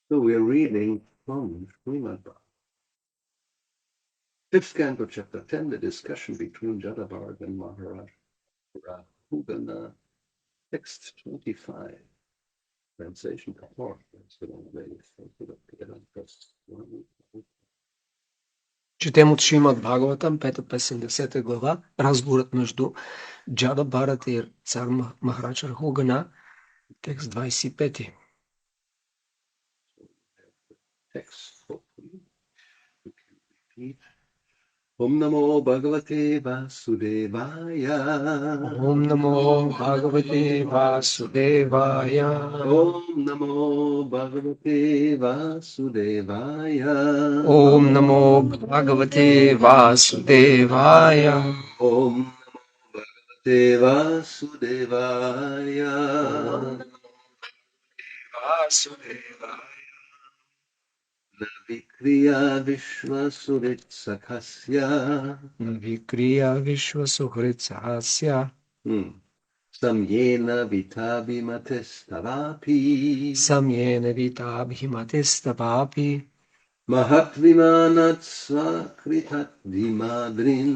So we're reading from Srimad Bhagavatam. Fifth canto, chapter 10, the discussion between Jadabharata and Maharaj Rahugana, text 25. Translation to Lord. Четем от Шримад Бхагаватам, 5-50 глава, разговорът между Джада Бхарата и цар Махарадж Рахугана, текст 25. Text, hopefully. We can repeat. Om Namo Bhagavate Vasudevaya. Om Namo Bhagavate Vasudevaya. Om Namo Bhagavate Vasudevaya. Om Namo Bhagavate Vasudevaya. Om Namo Bhagavate Vasudevaya. Vasudevaya. Navikriya Vishwasuritsakhasya. Vikriya Vishwasuhritsahasya. Samyena Vitabhimatestavapi. Samyena Vitabhimatestavapi. Mahatvimanat Svakritat Dhimadrin.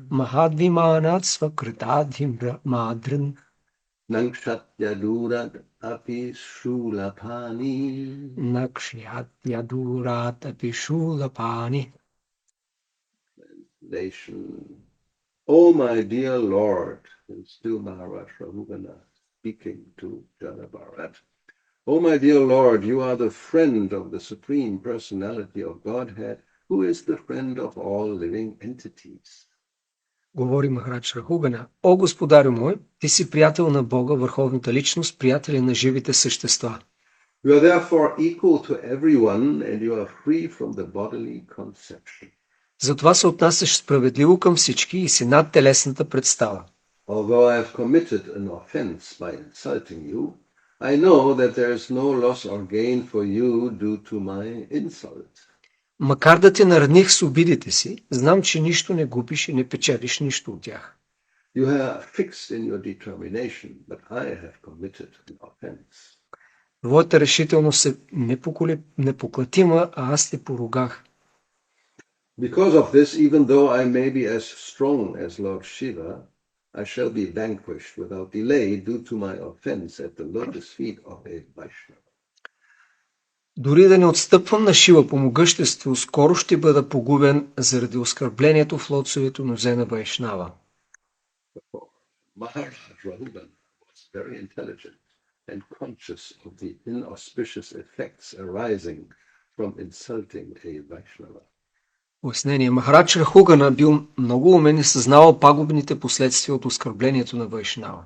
Mahadvimanat Svakritadhimadrin. Nangshatyadurat api shulapani. Nakshyatyadurat api shulapani. Translation. Oh, my dear Lord, and still Maharaj Rahugana speaking to Jadabharat. Oh, my dear Lord, you are the friend of the Supreme Personality of Godhead, who is the friend of all living entities. Говори Махарадж Рахугана: О, господарю мой, ти си приятел на Бога, върховната личност, приятели на живите същества. You are therefore equal to everyone, and you are free from the bodily conception. Затова се отнасяш справедливо към всички и си над телесната представа. Although I have committed an offense by insulting you, I know that there is no loss or gain for you due to my insult. Макар да те нараних с обидите си, знам, че нищо не губиш и не печелиш нищо от тях. You are fixed in your determination, but I have committed an offense. Твоята решителност е непоклатима, а аз те поругах. Because of this, even though I may be as strong as Lord Shiva, I shall be vanquished without delay due to my offense at the lotus feet of a Vaishnava. Дори да не отстъпвам на Шива по могъщество, скоро ще бъда погубен заради оскърблението в лотсовите нозе на Вайшнава. Maharaj Rahugana was very intelligent and conscious of the inauspicious effects arising from insulting a Vaishnava. Пояснение. Махарадж Рахугана бил много умен и съзнавал пагубните последствия от оскърблението на Вайшнава.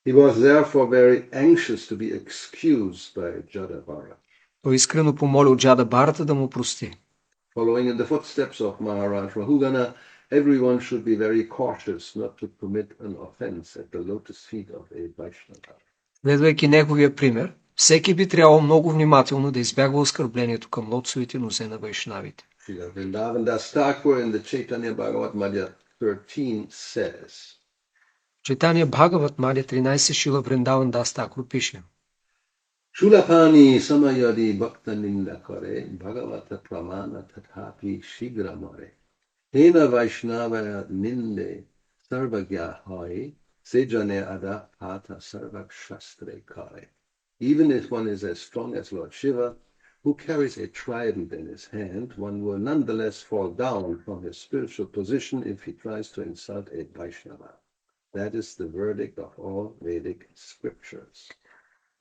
He was therefore very anxious to be excused by Jadabharata. Той искрено помолил Джада Бхарата да му прости. Following in the footsteps of Maharaj Rahugana, everyone should be very cautious not to commit an offense at the lotus feet of a Vaishnava. Следвайки неговия пример, всеки би трябвало много внимателно да избягва оскърблението към лотсовите нозе на вайшнавите. Vrindavan Das Thakur in the Chaitanya Bhagavat Madhya 13 says, Читание Бхагават Мадя 13 Шила Вриндаван Дас Такур пише: Shulapani samayadi bhakta ninda kare bhagavata pramana tathapi shigramare. Hena Vaishnava ninde sarvagya hai sejane ada pata sarvak shastre kare. Even if one is as strong as Lord Shiva, who carries a trident in his hand, one will nonetheless fall down from his spiritual position if he tries to insult a Vaishnava. That is the verdict of all Vedic scriptures.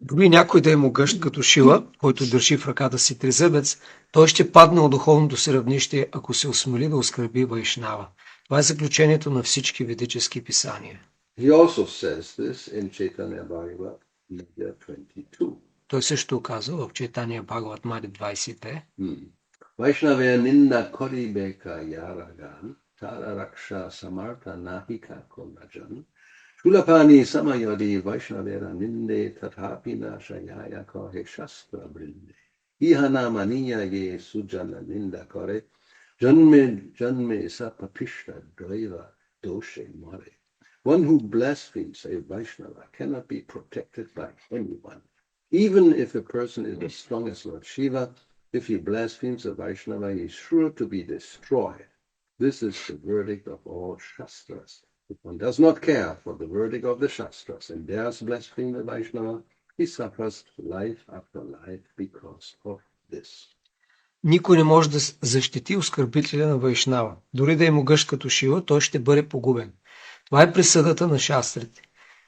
Дори някой да е могъщ като Шила, който държи в ръката си тризъбец, той ще падне от духовното си равнище, ако се осмели да оскърби Вайшнава. Това е заключението на всички ведически писания. He also says this in Chaitanya Bhagavat Madhya 22. Той също казва в Чайтания Бхагават Мадя 22. Vaishnavya ninda kori beka yaragan tara raksha samartha nahika konajan. Shulapani samayadi Vaishnavera ninde tathapina shayaya kohe shastra brinde. Ihana maniya ye sujana ninda kore janme janme sapapishta dvaiva doshe mare. One who blasphemes a Vaishnava cannot be protected by anyone. Even if a person is as strong as Lord Shiva, if he blasphemes a Vaishnava, he is sure to be destroyed. This is the verdict of all Shastras. If one does not care for the verdict of the Shastras and dares blaspheme the Vaishnava, he suffers life after life because of this. Никой не може да защити оскърбителя на Вайшнава. Дори да е могъщ като Шива, той ще бъде погубен. Това е присъдата на шастрите.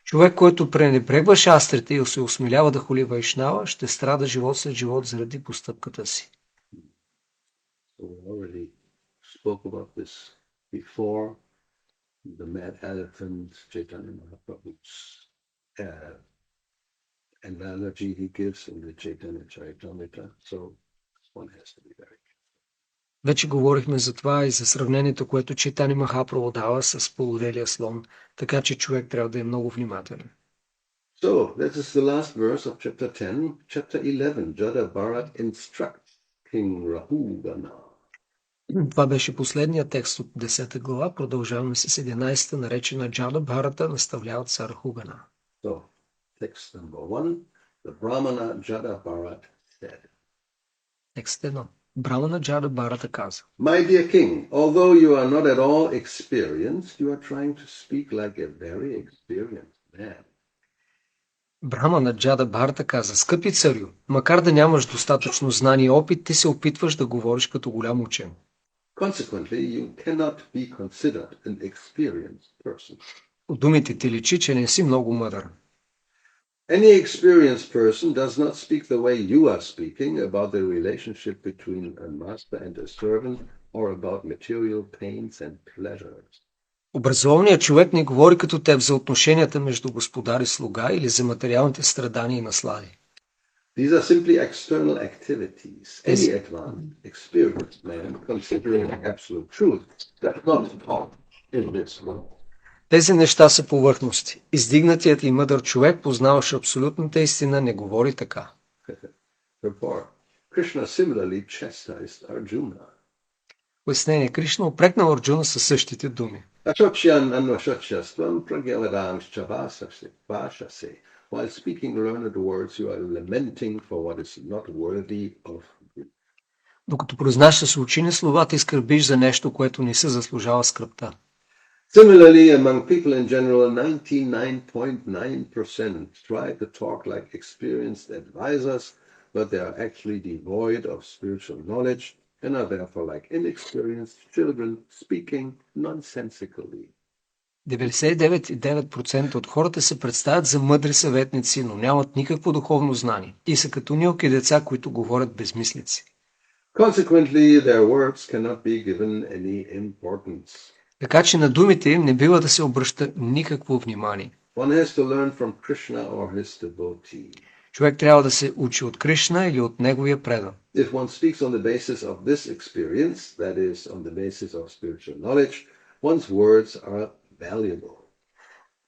Човек, който пренебрегва шастрите и се осмелява да хули Вайшнава, ще страда живот след живот заради постъпката си. So we already spoke about this before. The mad elephant, Chaitanya Mahaprabhu's analogy he gives in the Chaitanya Charitamrita. So one has to be very careful. Вече говорихме за това и за сравнението, което Чайтани Махапрабху дава с полуделия слон, така че човек трябва да е много внимателен. So, this is the last verse of chapter 10. Chapter 11, Jada Bharat instructs King Rahugana. Това беше последният текст от 10 глава. Продължаваме с 11-та, наречена Джада Бхарата, наставлява цар Рахугана. So, text number 1, the Brahmana Jada Bharat said. Текст 1. Брамана Джада Бхарата каза: My dear king, although you are not at all experienced, you are trying to speak like a very experienced man. Брамана Джада Бхарата каза: скъпи царю, макар да нямаш достатъчно знание и опит, ти се опитваш да говориш като голям учен. Consequently, you cannot be considered an experienced person. От думите ти личи, че не си много мъдър. Any experienced person does not speak the way you are speaking about the relationship between a master and a servant or about material pains and pleasures. Образованият човек не говори като теб за отношенията между господар и слуга или за материалните страдания и наслади. These are simply external activities. Any advanced, experienced man, considering absolute truth, does not talk in this world. Тези неща са повърхности. Издигнатият и мъдър човек, познаваш абсолютната истина, не говори така. Therefore, Krishna similarly chastised Arjuna. Пояснение: Кришна упрекнал Арджуна със същите думи. Ashocyan anvashochyastvam pragyavadamscha vashase. While speaking learned words, you are lamenting for what is not worthy of you. Докато произнасяш учени слова, ти скърбиш за нещо, което не се заслужава скръбта. Similarly, among people in general, 99.9% try to talk like experienced advisors, but they are actually devoid of spiritual knowledge and are therefore like inexperienced children speaking nonsensically. 99,9% от хората се представят за мъдри съветници, но нямат никакво духовно знание и са като милки деца, които говорят безмислици. Consequently, their words cannot be given any importance. Така че на думите им не бива да се обръща никакво внимание. One has to learn from Krishna or his devotee. Човек трябва да се учи от Кришна или от неговия предан. If one speaks on the basis of this experience, that is, on the basis of spiritual knowledge, one's words are valuable.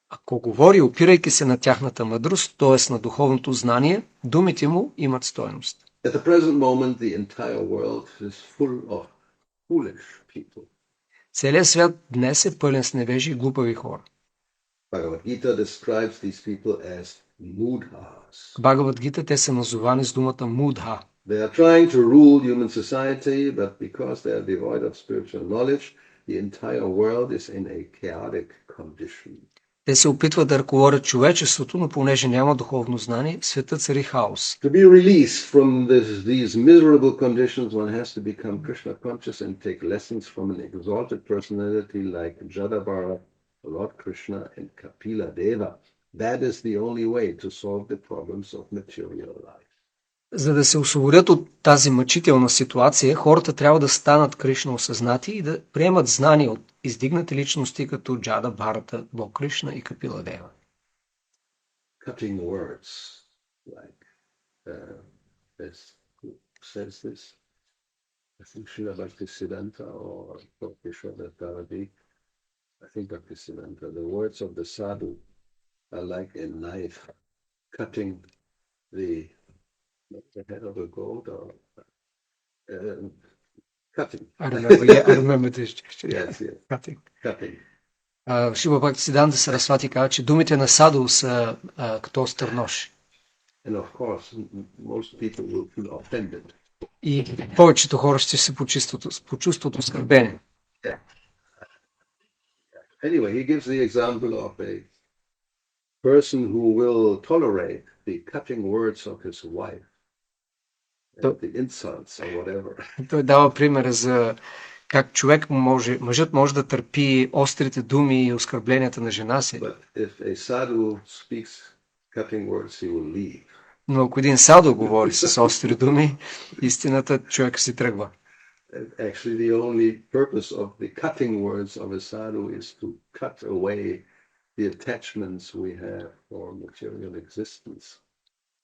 Ако говори, опирайки се на тяхната мъдрост, т.е. на духовното знание, думите му имат стойност. At the present moment, the entire world is full of foolish people. Целият свят днес е пълен с невежи и глупави хора. Bhagavad Gita describes these people as mudhas. Бхагавад Гита те са назовани с думата мудха. They are trying to rule human society, but because they are devoid of spiritual knowledge, the entire world is in a chaotic condition. Те се опитват да ръководят човечеството, но понеже няма духовно знание, светът цари хаос. To be released from these miserable conditions, one has to become Krishna conscious and take lessons from an exalted personality like Jadabhara, Lord Krishna, and Kapila Deva. That is the only way to solve the problems of material life. За да се освободят от тази мъчителна ситуация, хората трябва да станат Кришна осъзнати и да приемат знания от издигнати личности като Джада Бхарата, Бог Кришна и Капила Дева. Cutting words, like this says this. I think Srila Bhaktisiddhanta or Bhakti Gauravani, I think Bhaktisiddhanta, the words of the sadhu are like a knife cutting the head of a goat or cutting. I remember this. Yes. Cutting. Cutting. Шила Бхактисиданта Сарасвати казва, че думите на Саду са като остър нож. And of course, most people will feel offended. И повечето хора ще се почувстват оскърбени. Yeah. Anyway, he gives the example of a person who will tolerate the cutting words of his wife, and the insults or whatever. Той дава примера за как мъжът може да търпи острите думи и оскърбленията на жена си. But if a sadhu speaks cutting words, he will leave. Но ако един саду говори с остри думи, истината човек си тръгва. Actually, the only purpose of the cutting words of a sadhu is to cut away the attachments we have for material existence.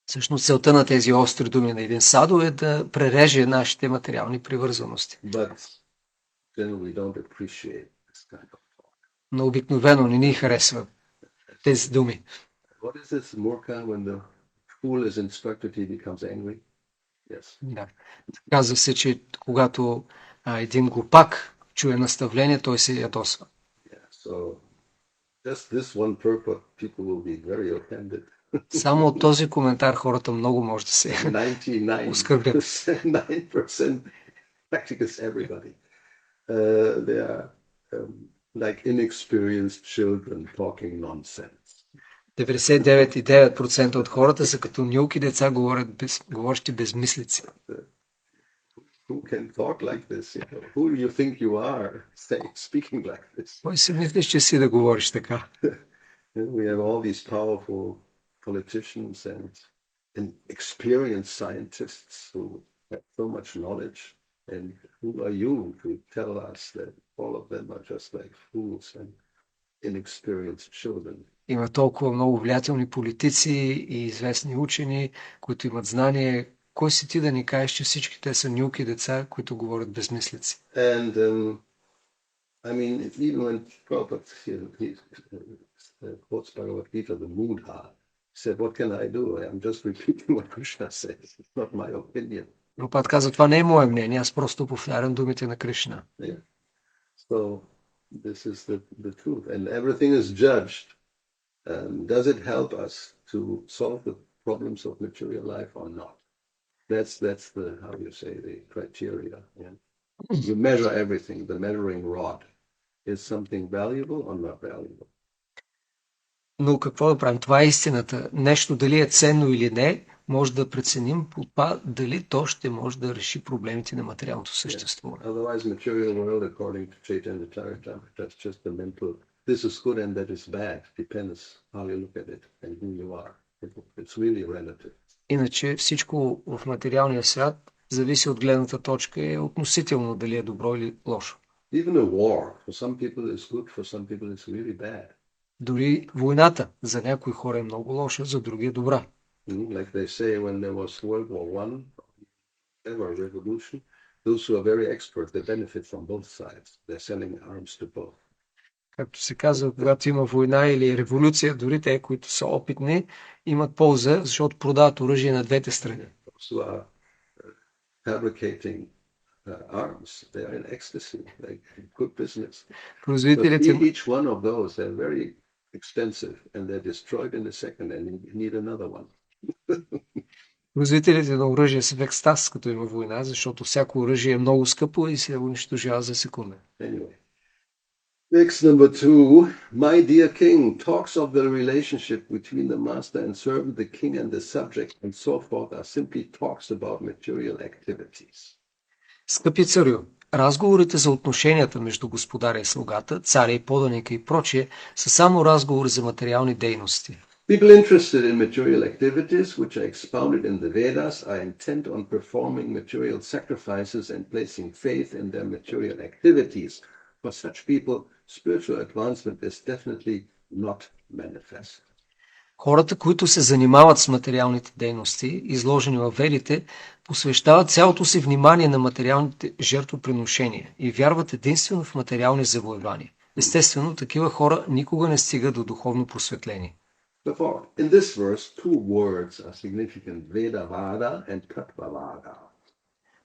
Всъщност целта на тези остри думи на един саду е да пререже нашите материални привързаности. But then we don't appreciate this kind of talk. Но обикновено не ни харесва тези думи. What is this murka when the fool is instructed, he becomes angry? Yes. Да. Казва се, че когато един глупак чуе наставление, той се ядосва. Yeah. So just this one purport, people will be very offended. Само от този коментар хората много може да се оскърбят. 99% practically everybody. They are like inexperienced children talking nonsense. 99,9% от хората са като нюлки деца, говорещи безмислици. Who can talk like this? Who do you think you are speaking like this? Кой си мислиш, че си да говориш така? We have all these powerful politicians and experienced scientists who have so much knowledge. And who are you to tell us that all of them are just like fools and inexperienced children? Има толкова много влиятелни политици и известни учени, които имат знание. Кой си ти да ни кажеш, че всички те са нюлки деца, които говорят безмислици? And I mean, even when Prabhupada quotes Bhagavad Gita, the Mudha, said, what can I do? I'm just repeating what Krishna says. It's not my opinion. Прабхупад каза, това не е мое мнение, аз просто повтарям думите на Кришна. Yeah. So this is the truth. And everything is judged. Does it help us to solve the problems of material life or not? That's the, how you say, the criteria. Yeah? You measure everything, the measuring rod. Is something valuable or not valuable? Но какво да правим? Това е истината. Нещо дали е ценно или не, може да преценим по това дали то ще може да реши проблемите на материалното съществуване. Otherwise, material world, according to Chaitanya Charitamrita, is just a mental. This is good and that is bad. Depends how you look at it and who you are. It's really relative. Иначе всичко в материалния свят зависи от гледната точка и е относително дали е добро или лошо. Even a war, for some people is good, for some people it's really bad. Дори войната за някои хора е много лоша, за други е добра. Like they say when there was World War I, ever revolution, those who are very expert, they benefit from both sides. They're selling arms to both. Както се казва, когато има война или революция, дори те, които са опитни, имат полза, защото продават оръжие на двете страни. Those who are fabricating arms, they are in ecstasy, like good business. Производителите Each one of those, they're very expensive and they're destroyed in a second and you need another one. Производителите на оръжие са в екстаз, като има война, защото всяко оръжие е много скъпо и се унищожава за секунда. Anyway. Text number 2, my dear king, talks of the relationship between the master and servant, the king and the subject, and so forth are simply talks about material activities. Скъпи царю, разговорите за отношенията между господаря и слугата, царя и поданика и прочие са само разговори за материални дейности. People interested in material activities, which are expounded in the Vedas, are intent on performing material sacrifices and placing faith in their material activities. For such people, spiritual advancement is definitely not manifest. Хората, които се занимават с материалните дейности, изложени във ведите, посвещават цялото си внимание на материалните жертвоприношения и вярват единствено в материални завоевания. Естествено, такива хора никога не стигат до духовно просветление. Therefore, in this verse, two words are significant, Vedavada and Tattvavada.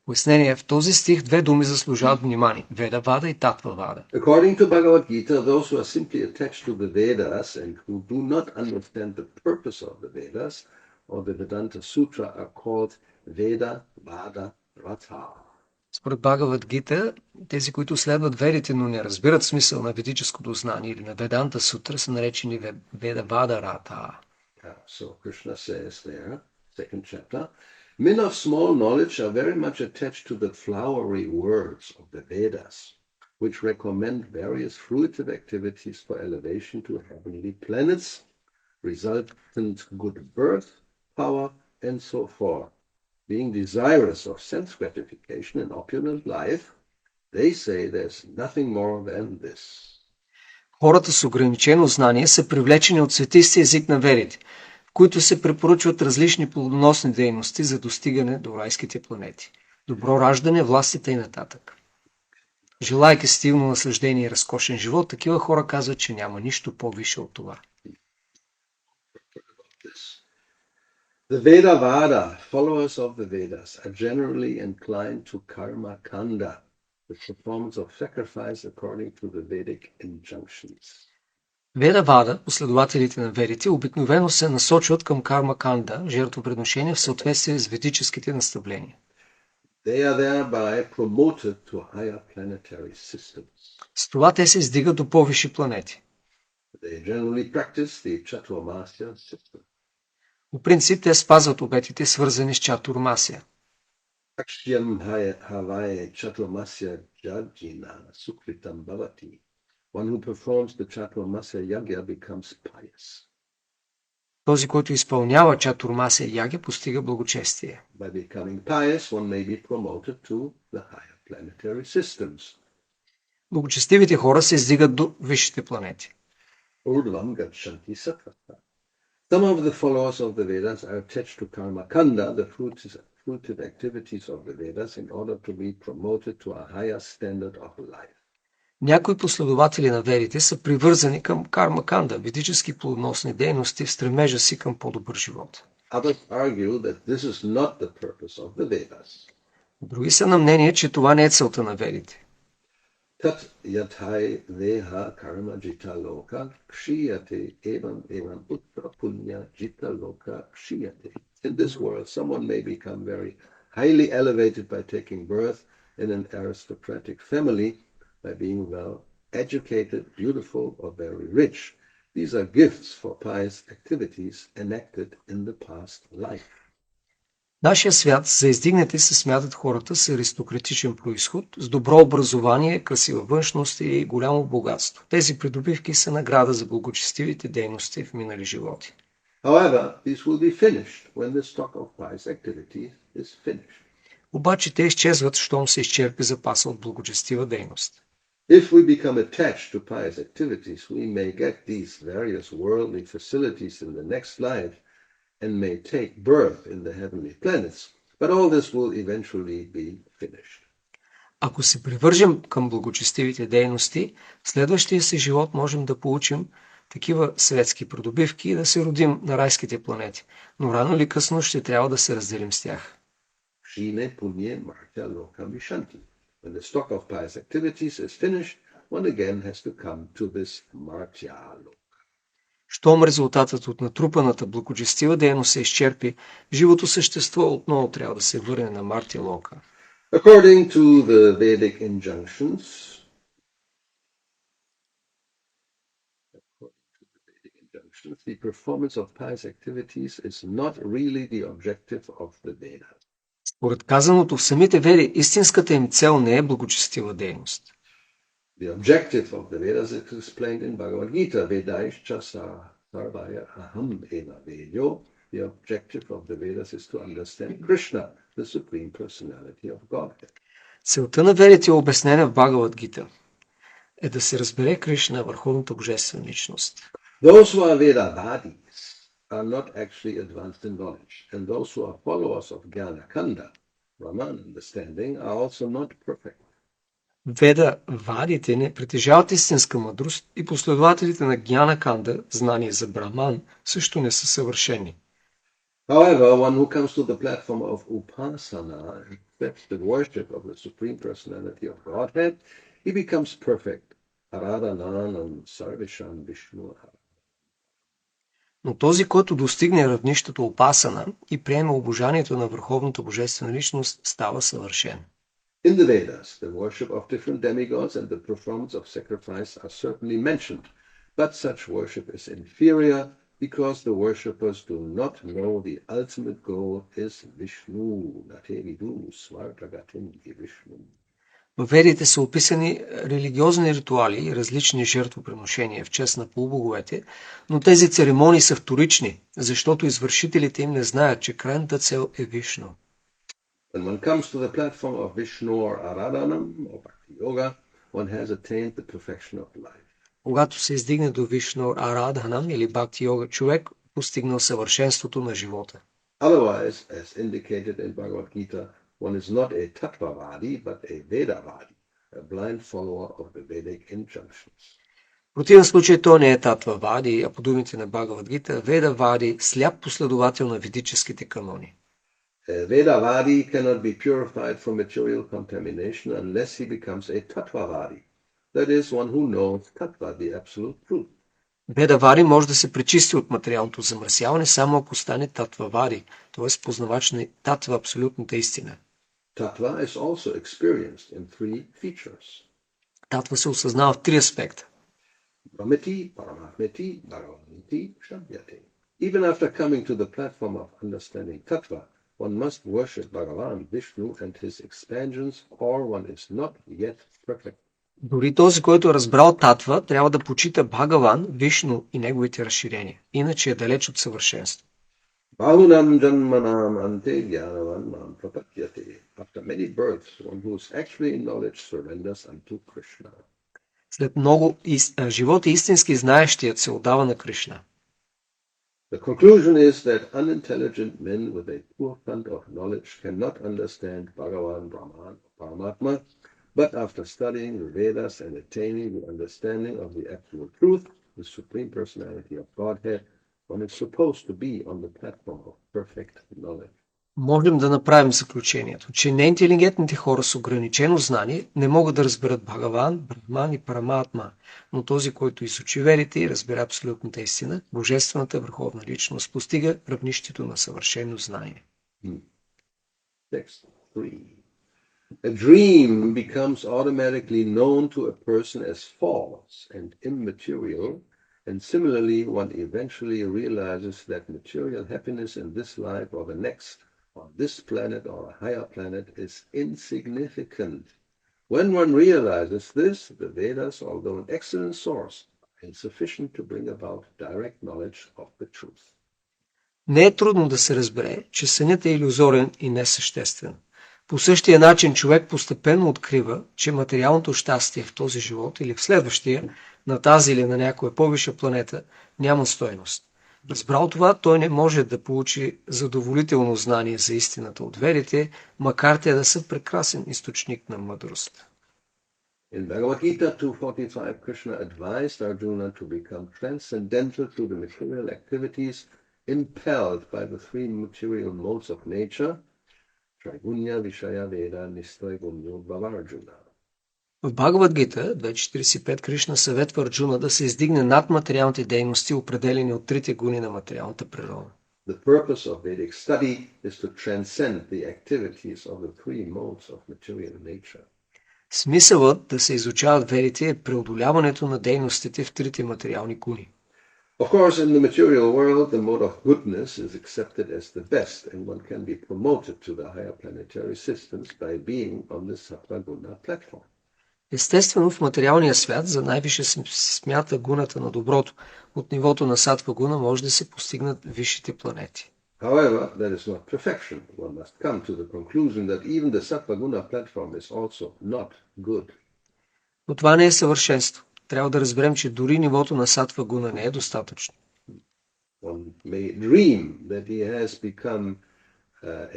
Пояснение, в този стих две думи заслужават внимание – Ведавада и Татвавада. According to Bhagavad Gita, those who are simply attached to the Vedas and who do not understand the purpose of the Vedas or the Vedanta Sutra are called Veda Vada Ratha. Според Бхагавад Гита, тези, които следват ведите, но не разбират смисъл на ведическото знание или на Веданта Сутра, са наречени Веда Вада Рата. So Krishna says there, second chapter, men of small knowledge are very much attached to the flowery words of the Vedas, which recommend various fruitive activities for elevation to heavenly planets, resultant good birth, power, and so forth. Being desirous of sense gratification and opulent life, they say there's nothing more than this. Хората с ограничено знание са привлечени от светистия език на ведите, в които се препоръчват различни плодоносни дейности за достигане до райските планети. Добро раждане, властите и нататък. Желайки стилно наслаждение и разкошен живот, такива хора казват, че няма нищо по-висше от това. The Veda Vada, followers of the Vedas, are generally inclined to karma kanda, the performance of sacrifice according to the Vedic injunctions. Веда Вада, последователите на ведите, обикновено се насочват към карма канда, жертвоприношение в съответствие с ведическите наставления. They are thereby promoted to higher planetary systems. С това те се издигат до по-висши планети. They generally practice the Chaturmasya system. По принцип те спазват обетите, свързани с Чатурмасия. Akshyam Havaya Chaturmasya Jajina Sukritam Bhavati. One who performs the Chaturmasya Yagya becomes pious. Този, който изпълнява Чатурмасия Яги, постига благочестие. By becoming pious, one may be promoted to the higher planetary systems. Благочестивите хора се издигат до висшите планети. Urdvam Gachanti Sattva. Some of the followers of the Vedas are attached to karma kanda, the fruitive activities of the Vedas, in order to be promoted to a higher standard of life. Някои последователи на ведите са привързани към карма канда, ведически плодоносни дейности в стремежа си към по-добър живот. Others argue that this is not the purpose of the Vedas. Други са на мнение, че това не е целта на ведите. Tat yathai veha karma jita loka kshiyate evam uttara punya jita loka kshiyate. In this world, someone may become very highly elevated by taking birth in an aristocratic family, by being well educated, beautiful, or very rich. These are gifts for pious activities enacted in the past life. Нашия свят за издигнати се смятат хората с аристократичен произход, с добро образование, красива външност и голямо богатство. Тези придобивки са награда за благочестивите дейности в минали животи. However, these will be finished when the stock of pious activity is finished. Обаче те изчезват, щом се изчерпи запаса от благочестива дейност. If we become attached to pious activities, we may get these various worldly facilities in the next life and may take birth in the heavenly planets, but all this will eventually be finished. Ако се привържем към благочестивите дейности, в следващия си живот можем да получим такива светски придобивки и да се родим на райските планети, но рано или късно ще трябва да се разделим с тях. Shine punye martya loka vishanti. When the stock of pious activities is finished, one again has to come to this martya loka. Щом резултатът от натрупаната благочестива дейност се изчерпи, живото същество отново трябва да се върне на Мартя Лока. According to the Vedic injunctions, the performance of pious activities is not really the objective of the Vedas. Според казаното в самите веди, истинската им цел не е благочестива дейност. The objective of the Vedas is explained in Bhagavad Gita, Vedaischa sarvaya aham eva vedo. The objective of the Vedas is to understand Krishna, the Supreme Personality of Godhead. Целта на ведите е обяснена в Бхагавад Гита е да се разбере Кришна, върховната божествена личност. Those who are Vedavadis are not actually advanced in knowledge, and those who are followers of Jnana Kanda, Brahman understanding, are also not perfect. Веда вадите не притежават истинска мъдрост и последователите на Гьяна Канда, знание за Браман, също не са съвършени. However, one who comes to the platform of Upasana and accepts the worship of the Supreme Personality of Godhead, he becomes perfect. Aradhananam sarvisham Vishnu. Но този, който достигне равнището опасана и приеме обожанието на върховната божествена личност, става съвършен. In the Vedas, the worship of different demigods and the performance of sacrifice are certainly mentioned, but such worship is inferior because the worshippers do not know the ultimate goal is Vishnu. В Ведите са описани религиозни ритуали и различни жертвоприношения в чест на полубоговете, но тези церемонии са вторични, защото извършителите им не знаят, че крайната цел е Вишну. When one comes to the platform of Vishnu or Aradhanam or Bhakti Yoga, one has attained the perfection of life. Когато се издигне до Вишну Арадханам или Бхакти Йога, човек постигнал съвършенството на живота. Otherwise, as indicated in Bhagavad Gita, one is not a Tattvavadi, but a Vedavadi, a blind follower of the Vedic injunctions. В противен случай то не е Татвавади, а по думите на Бхагавад Гита, Ведавади, сляп последовател на ведическите канони. A Vedavadi cannot be purified from material contamination unless he becomes a Tattvavadi, that is, one who knows Tattva, the absolute truth. Ведавади може да се пречисти от материалното замърсяване, само ако стане Татвавади, т.е. познавач на Татва, абсолютната истина. Tattva is also experienced in three features. Татва се осъзнава в три аспекта. Brahmiti, Paramatmiti, Bhagavanti, Shabhyate. Even after coming to the platform of understanding Tattva, one must worship Bhagavan, Vishnu and his expansions, or one is not yet perfect. Дори този, който е разбрал Татва, трябва да почита Бхагаван, Вишну и неговите разширения. Иначе е далеч от съвършенство. Bahunam janmanam ante jnanavan mam prapadyate. After many births, one who is actually in knowledge surrenders unto Krishna. След много живот истински знаещият се отдава на Кришна. The conclusion is that unintelligent men with a poor fund of knowledge cannot understand Bhagavan, Brahman, or Paramatma, but after studying the Vedas and attaining the understanding of the absolute truth, the Supreme Personality of Godhead, one is supposed to be on the platform of perfect knowledge. Можем да направим заключението, че неинтелигентните хора с ограничено знание не могат да разберат Бхагаван, Брахман и Параматма, но този, който изучи верите и разбира абсолютната истина, божествената върховна личност, постига равнището на съвършено знание. Text 3. A dream becomes automatically known to a person as false and immaterial, and similarly one eventually realizes that material happiness in this life or the next, on this planet or a higher planet, is insignificant. When one realizes this, the Vedas, although an excellent source, are insufficient to bring about direct knowledge of the truth. Не е трудно да се разбере, че сънят е илюзорен и несъществен. По същия начин човек постепенно открива, че материалното щастие в този живот или в следващия, на тази или на някоя по-висша планета, няма стойност. Разбрал това, той не може да получи задоволително знание за истината от верите, макар те да са прекрасен източник на мъдрост. In Bhagavad Gita 2:45, Krishna advised Arjuna to become transcendental to the material activities impelled by the three material modes of nature, Traigunya, Vishaya, Veda, Nistraigunyo, Bhavarjuna. В Бхагавад Гита 2.45 Кришна съветва Арджуна да се издигне над материалните дейности, определени от трите гуни на материалната природа. The purpose of Vedic study is to transcend the activities of the three modes of material nature. Смисълът да се изучават ведите е преодоляването на дейностите в трите материални гуни. Of course, in the material world, the mode of goodness is accepted as the best, and one can be promoted to the higher planetary systems by being on the Sattva-guna platform. Естествено, в материалния свят за най-висше се смята гуната на доброто. От нивото на сатва гуна може да се постигнат висшите планети. However, that is not perfection. One must come to the conclusion that even the Sattva-guna platform is also not good. Но това не е съвършенство. Трябва да разберем, че дори нивото на сатва гуна не е достатъчно. One may dream that he has become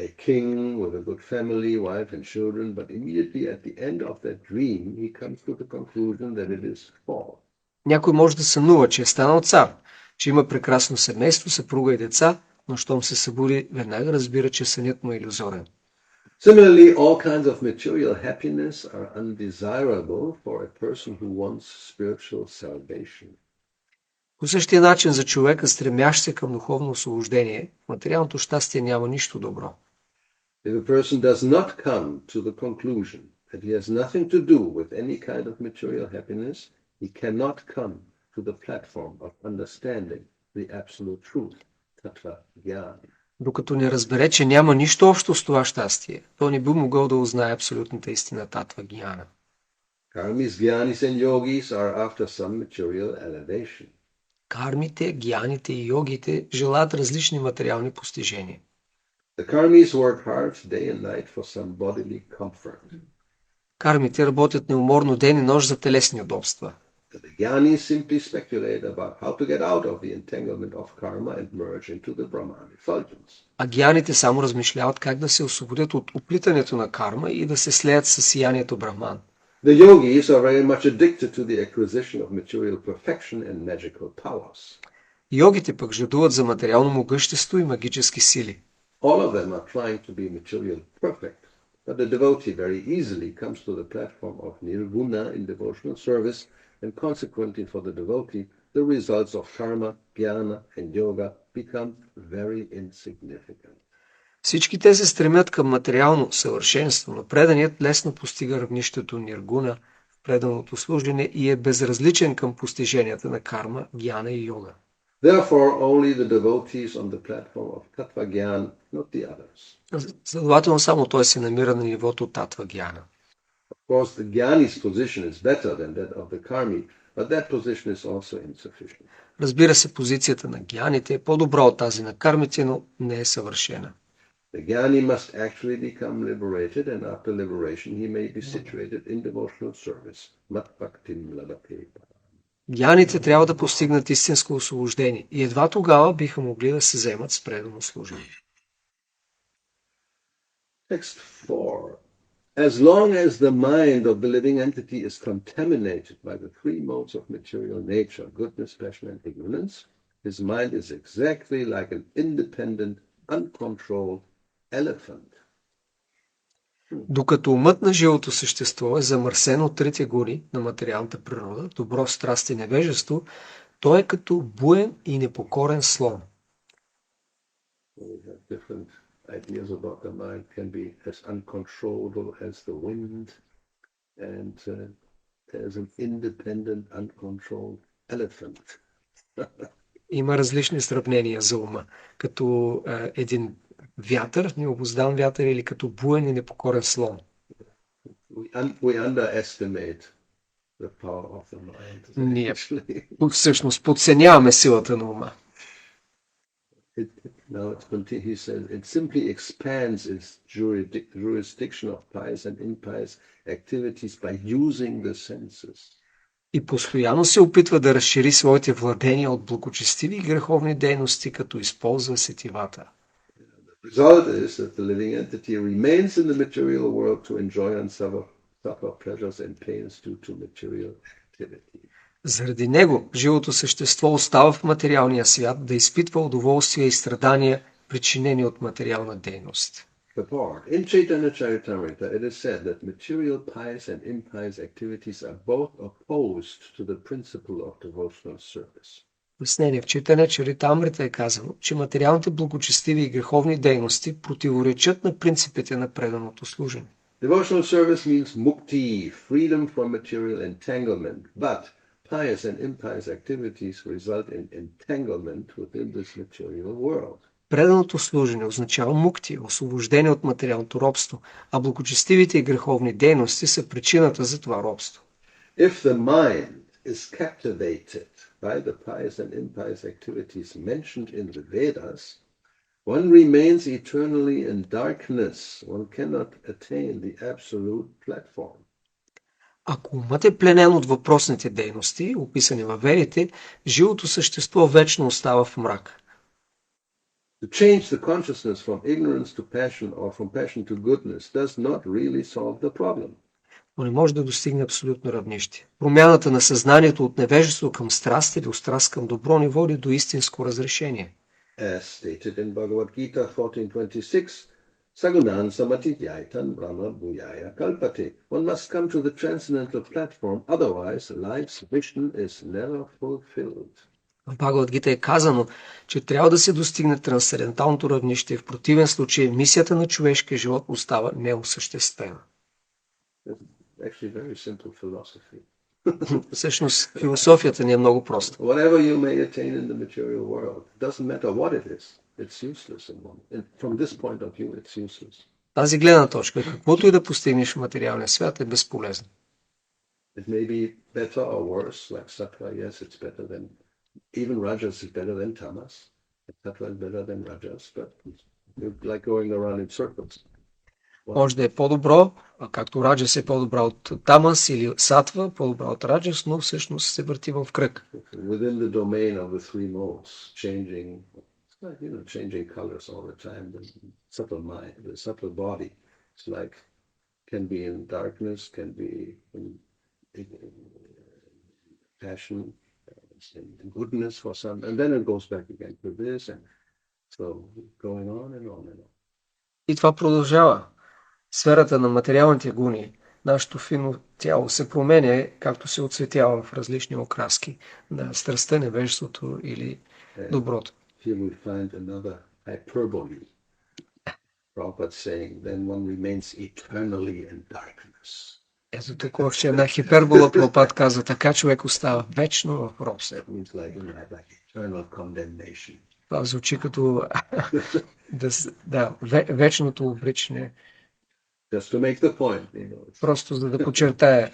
a king with a good family, wife and children, but immediately at the end of that dream, he comes to the conclusion that it is false. Някой може да сънува, че е станал цар, че има прекрасно семейство, съпруга и деца, но щом се събуди, веднага разбира, че сънят му е илюзорен. Similarly, all kinds of material happiness are undesirable for a person who wants spiritual salvation. По същия начин за човека, стремящ се към духовно освобождение, в материалното щастие няма нищо добро. If a person does not come to the conclusion that he has nothing to do with any kind of material happiness, he cannot come to the platform of understanding the absolute truth, tattva jnana. Докато не разбере, че няма нищо общо с това щастие, той не би могъл да узнае абсолютната истина татва гьяна. Karmis, jnanis and yogis are after some material elevation. Кармите, гьяните и йогите желаят различни материални постижения. The karmis work hard day and night for some bodily comfort. Кармите работят неуморно ден и нощ за телесни удобства. The jnanis simply speculate about how to get out of the entanglement of karma and merge into the Brahman effulgence. А гьяните само размишляват как да се освободят от оплитането на карма и да се слеят със сиянието Брахман. The yogis are very much addicted to the acquisition of material perfection and magical powers. Йогите пък жадуват за материално могъщество и магически сили. All of them are trying to be material perfect, but the devotee very easily comes to the platform of nirguna in devotional service, and consequently for the devotee, the results of karma, jnana, and yoga become very insignificant. Всички те се стремят към материално съвършенство, но преданият лесно постига равнището ниргуна в преданото служене и е безразличен към постиженията на карма, гьяна и йога. Therefore, only the devotees on the platform of tattva jnana, not the others. Следователно само той се намира на нивото татва гьяна. Of course, the jnani's position is better than that of the karmi, but that position is also insufficient. Разбира се, позицията на гьяните е по-добра от тази на кармите, но не е съвършена. The jnani must actually become liberated, and after liberation he may be situated in devotional service. Mat bhaktim ladate. Гьяните трябва да постигнат истинско освобождение и едва тогава биха могли да се заемат с предано служение. Text 4. As long as the mind of the living entity is contaminated by the three modes of material nature, goodness, passion, and ignorance, his mind is exactly like an independent, uncontrolled elephant. Докато умът на живото същество е замърсен от трите гори на материалната природа, добро, страст и невежество, той е като буен и непокорен слон. We have different ideas about the mind, can be as uncontrollable as the wind, and there's an independent, uncontrolled elephant. Има различни сравнения за ума, като един вятър, необуздан вятър или като буен и непокорен слон. We underestimate the power of the mind. Ние всъщност подценяваме силата на ума. He says it simply expands its jurisdiction of pious and impious activities by using the senses. И постоянно се опитва да разшири своите владения от благочестиви и греховни дейности, като използва сетивата. The result is that the living entity remains in the material world to enjoy and suffer pleasures and pains due to material activity. Заради него, живото същество остава в материалния свят да изпитва удоволствия и страдания, причинени от материална дейност. In Chaitanya Charitamrita, it is said that material pious and impious activities are both opposed to the principle of devotional service. Обяснение в Чайтаня Чаритамрита е казано, че материалните благочестиви и греховни дейности противоречат на принципите на преданото служене. Devotional service means mukti, freedom from material entanglement, but pious and impious activities result in entanglement within this material world. Преданото служене означава мукти, освобождение от материалното робство, а благочестивите и греховни дейности са причината за това робство. If the mind is captivated by the pious and impious activities mentioned in the Vedas, one remains eternally in darkness. One cannot attain the absolute platform. Ако умът е пленен от въпросните дейности, описани във Ведите, живото същество вечно остава в мрак. To change the consciousness from ignorance to passion or from passion to goodness does not really solve the problem. Но не може да достигне абсолютно равнище. Промяната на съзнанието от невежество към страст или от страст към добро не води до истинско разрешение. As stated in Bhagavad Gita 14:26, Sagunan samatidhyaitan brahma bhuyaya kalpate. One must come to the transcendental platform, otherwise life's mission is never fulfilled. В Бхагавад Гита е казано, че трябва да се достигне трансценденталното равнище. В противен случай мисията на човешкия живот остава неосъществена. It's actually very simple philosophy. Всъщност, философията ни е много проста. Whatever you may attain in the material world, doesn't matter what it is, it's useless. And from this point of view, it's useless. Тази гледна точка, каквото и да постигнеш в материалния свят, е безполезно. It may be better or worse, like sattva, yes, it's better than, even rajas is better than tamas. Sattva is better than rajas, but it's like going around in circles. Може да е по-добро, както раджас е по-добра от тамас или сатва, по-добра от раджас, но всъщност се върти в кръг. Within the domain of the three modes, changing colors all the time, the subtle mind, the subtle body, it's like, can be in darkness, can be in passion, in goodness for some, and then it goes back again to this, and so going on and on and on. И това продължава. Сферата на материалните гуни, нашето финно тяло се променя, както се оцветява в различни окраски на страстта, невежеството или доброто. Here we find another hyperbole. Prabhupada saying, then one remains eternally in darkness. Ето тук още една хипербола Прабхупад казва, така човек остава вечно в робство. That means like eternal condemnation. Това звучи като вечното обричане. Just to make the point, Просто за да подчертая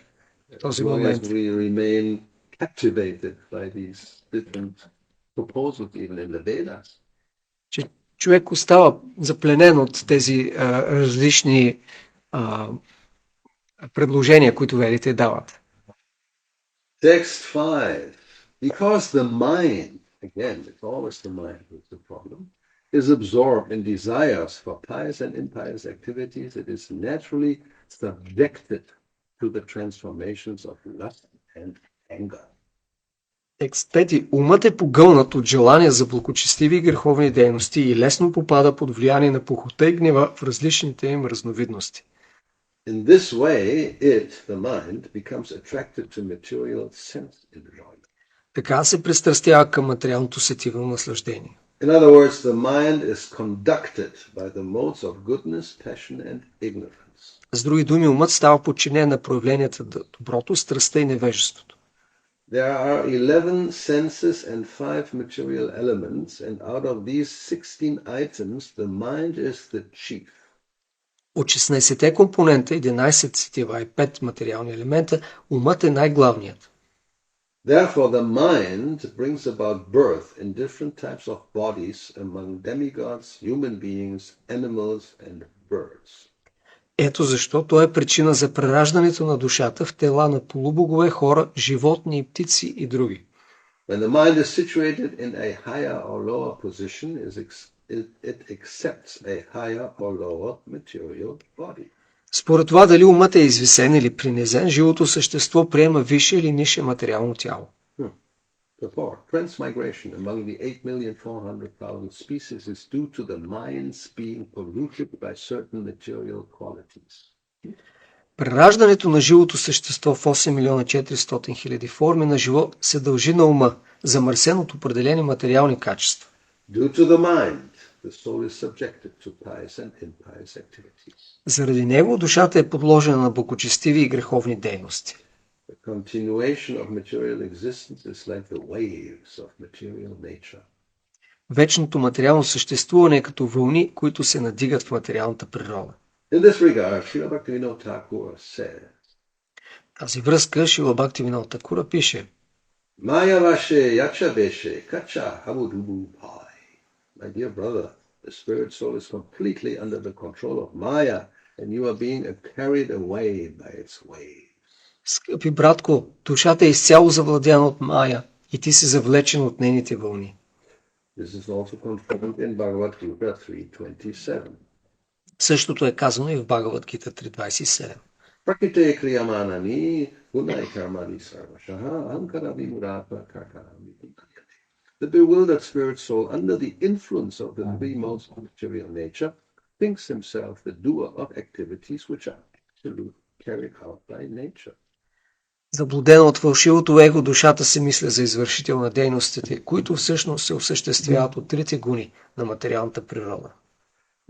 този момент. We remain captivated by these different proposals, even in the Vedas. Че човек остава запленен от тези различни предложения, които ведите дават. Text 5. Because the mind, again, it's always the mind that's the problem, is absorbed in desires for pious and impious activities, it is naturally subjected to the transformations of lust and anger. Текст 5. Умът е погълнат от желания за благочестиви и греховни дейности и лесно попада под влияние на похота и гнева в различните им разновидности. In this way, the mind, becomes attracted to material sense enjoyment. Така се пристрастява към материалното сетивно наслаждение. In other words, the mind is conducted by the modes of goodness, passion and ignorance. С други думи, умът става подчинен на проявленията на доброто, страстта и невежеството. There are 11 senses and 5 material elements, and out of these 16 items, the mind is the chief. От 16-те компонента, 11 сетива и 5 материални елемента, умът е най-главният. Therefore, the mind brings about birth in different types of bodies among demigods, human beings, animals and birds. Ето защо то е причина за прераждането на душата в тела на полубогове, хора, животни, птици и други. When the mind is situated in a higher or lower position, it accepts a higher or lower material body. Според това дали умът е извисен или принизен, живото същество приема висше или нише материално тяло. Therefore, transmigration among the 8,400,000 species is due to the minds being polluted by certain material qualities. Прераждането на живото същество в 8 милиона 400 хиляди форми на живот се дължи на ума, замърсен от определени материални качества. Due to the mind, the soul is subjected to pious and impious activities. Заради него душата е подложена на благочестиви и греховни дейности. The continuation of material existence is like the waves of material nature. Вечното материално съществуване е като вълни, които се надигат в материалната природа. In this regard, Srila Bhaktivinoda Thakur says, Тази връзка Шрила Бхактивинода Такура пише: Maya vashe yacha beshe kacha habudubu pai. My dear brother, the spirit soul is completely under the control of Maya, and you are being carried away by its waves. Скъпи братко, душата е изцяло завладяна от Мая и ти си завлечен от нейните вълни. This is also confirmed in Bhagavad Gita 3:27. Същото е казано и в Бхагавад Гита 3.27. Prakite kriyamanani gunai karmani sarvashaha ahankara vimurapa karkarami kunyate. The bewildered spirit soul, under the influence of the three modes of material nature, thinks himself the doer of activities which are actually carried out by nature. Заблудена от фалшивото его, душата се мисля за извършител на дейностите, които всъщност се осъществяват от трите гуни на материалната природа.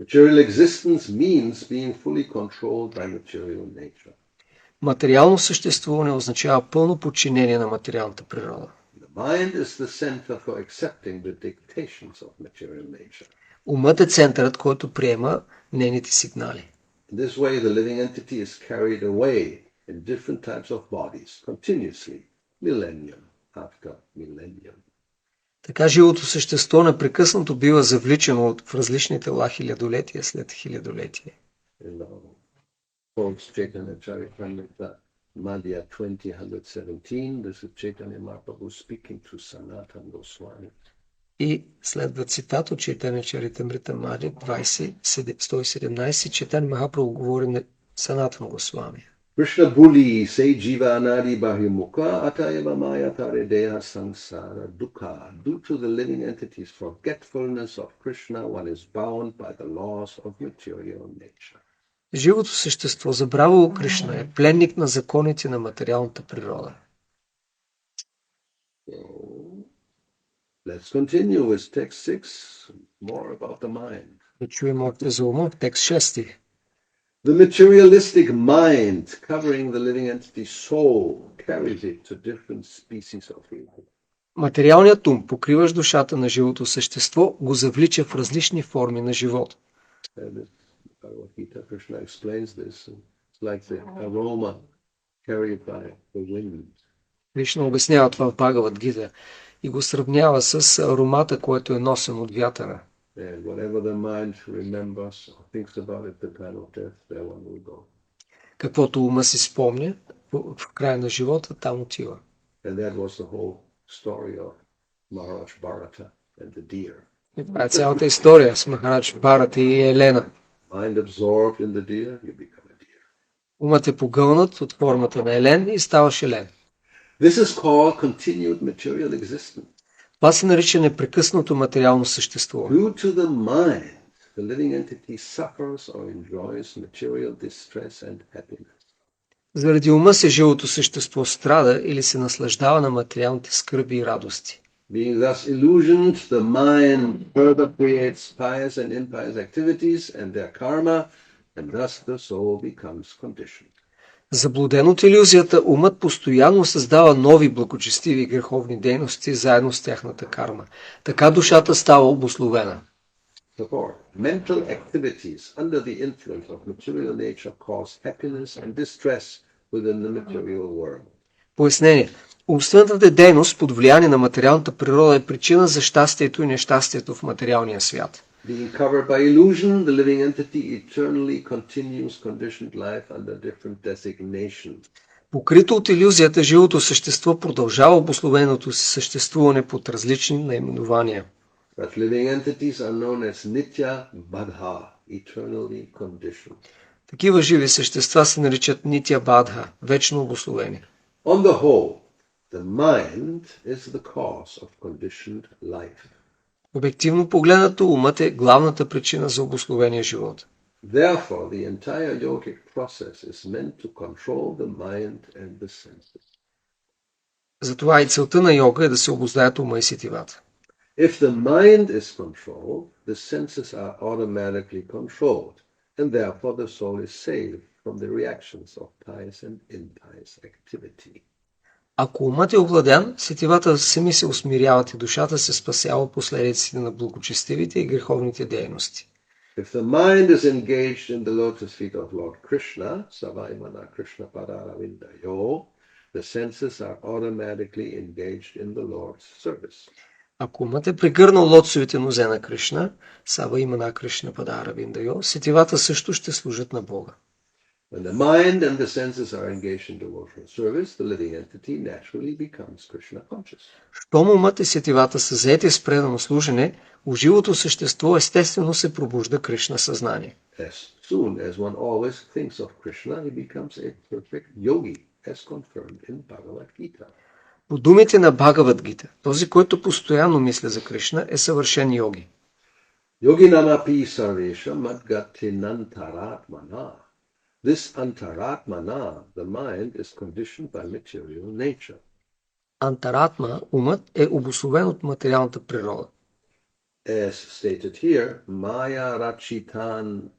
Material existence means being fully controlled by material nature. Материално съществуване означава пълно подчинение на материалната природа. The mind is the center for accepting the dictations of material nature. Умът е центърът, който приема нейните сигнали. In this way, the living entity is carried away in different types of bodies continuously, millennium after millennium. Така живото същество непрекъснато бива завличано в различни тела хилядолетия след хилядолетие. Quotes Chaitanya Charitamrita, Madhya 20:117. This is Chaitanya Mahaprabhu speaking to Sanatana Goswami. И следва цитат от Чайтаня Чаритамрита Мадхя 20:117. Чайтаня Махапрабху говори на Санатана Госвами. Krishna Buli say jiva anadi bahimukha atayava mayatare deha samsara dukkha. Due to the living entity's forgetfulness of Krishna, one is bound by the laws of material nature. Живото същество, забравило Кришна, е пленник на законите на материалната природа. Let's continue with text 6, more about the mind. Да чуем още за ума в текст 6. The materialistic mind covering the living entity's soul carries it to different species of life. Материалният ум, покриващ душата на живото същество, го завлича в различни форми на живот. Krishna explains this. It's like the aroma carried by the wind. Кришна обяснява това в Бхагавад Гита и го сравнява с аромата, който е носен от вятъра. And whatever the mind remembers or thinks about at the time of death, there one will go. Каквото ума си спомня, в края на живота там отива. And that was the whole story of Maharaj Bharata and the deer. И това е цялата история с Махарадж Бхарата и Елена. Mind absorbed in the deer, you become a deer. Умът е погълнат от формата на елен и ставаш елен. This is called continued material existence. Това се нарича непрекъснато материално съществуване. Due to the mind, the living entity suffers or enjoys material distress and happiness. Заради ума си живото същество страда или се наслаждава на материалните скърби и радости. Being thus illusioned, the mind further creates pious and impious activities and their karma, and thus the soul becomes conditioned. Заблуден от илюзията, умът постоянно създава нови благочестиви и греховни дейности заедно с тяхната карма. Така душата става обусловена. Mental activities under the influence of material nature cause happiness and distress within the material world. Пояснение. Умствената дейност под влияние на материалната природа е причина за щастието и нещастието в материалния свят. Being covered by illusion, the living entity eternally continues conditioned life under different designations. Покрито от илюзията, живото същество продължава обусловеното си съществуване под различни наименования. But living entities are known as nitya badha, eternally conditioned. Такива живи същества се наричат нитя бадха, вечно обусловени. On the whole, the mind is the cause of conditioned life. Обективно погледнато, умът е главната причина за обусловения живот. Therefore, the entire yogic process is meant to control the mind and the senses. Затова и целта на йога е да се обуздаят ума и сетивата. If the mind is controlled, the senses are automatically controlled, and therefore the soul is saved from the reactions of pious and impious activity. Ако умът е овладян, сетивата сами се усмиряват и душата се спасява последиците на благочестивите и греховните дейности. If the mind is engaged in the lotus feet of Lord Krishna, Savaimana Krishna Padaravindayo, the senses are automatically engaged in the Lord's service. Ако умът е прегърнал лотосовите нозе на Кришна, Саваимана Кришна Падаравиндайо, сетивата също ще служат на Бога. When the mind and the senses are engaged in devotional service, the living entity naturally becomes Krishna conscious. Щом умът и сетивата са заети с предано служене, у живото същество естествено се пробужда Кришна съзнание. As soon as one always thinks of Krishna, he becomes a perfect yogi, as confirmed in Bhagavad Gita. По думите на Бхагавад Гита, този, който постоянно мисля за Кришна, е съвършен йоги. Yoginamapi sarvesha madgatinantaratmana This antaratmana, the mind, is conditioned by material nature. Антаратма, умът, е обусловен от материалната природа. As stated here, maya rachitan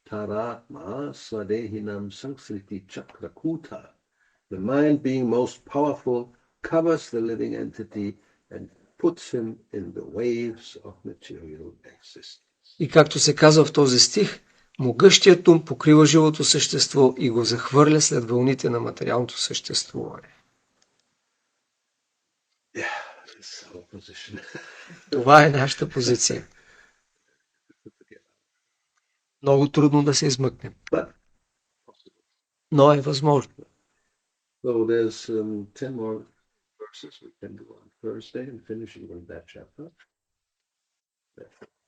taratma svadehinam sangsriti chakrakuta. The mind, being most powerful, covers the living entity and puts him in the waves of material existence. И както се казва в този стих, могъщият ум покрива живото същество и го захвърля след вълните на материалното съществуване. That's our position. Това е нашата позиция. Много трудно да се измъкнем, But но е възможно. so there's 10 more verses we can do on Thursday and finish even that chapter.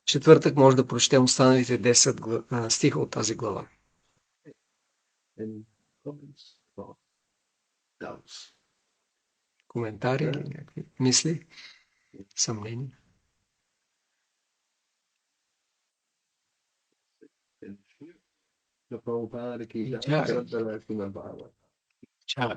Четвъртък може да прочетем останалите 10 стиха от тази глава. Any comments, thoughts, doubts? Коментари или някакви мисли, съмнения? Finish here. The Prabhupada ki jai, Jai. Grantha Srimad Bhagavatam. Чао.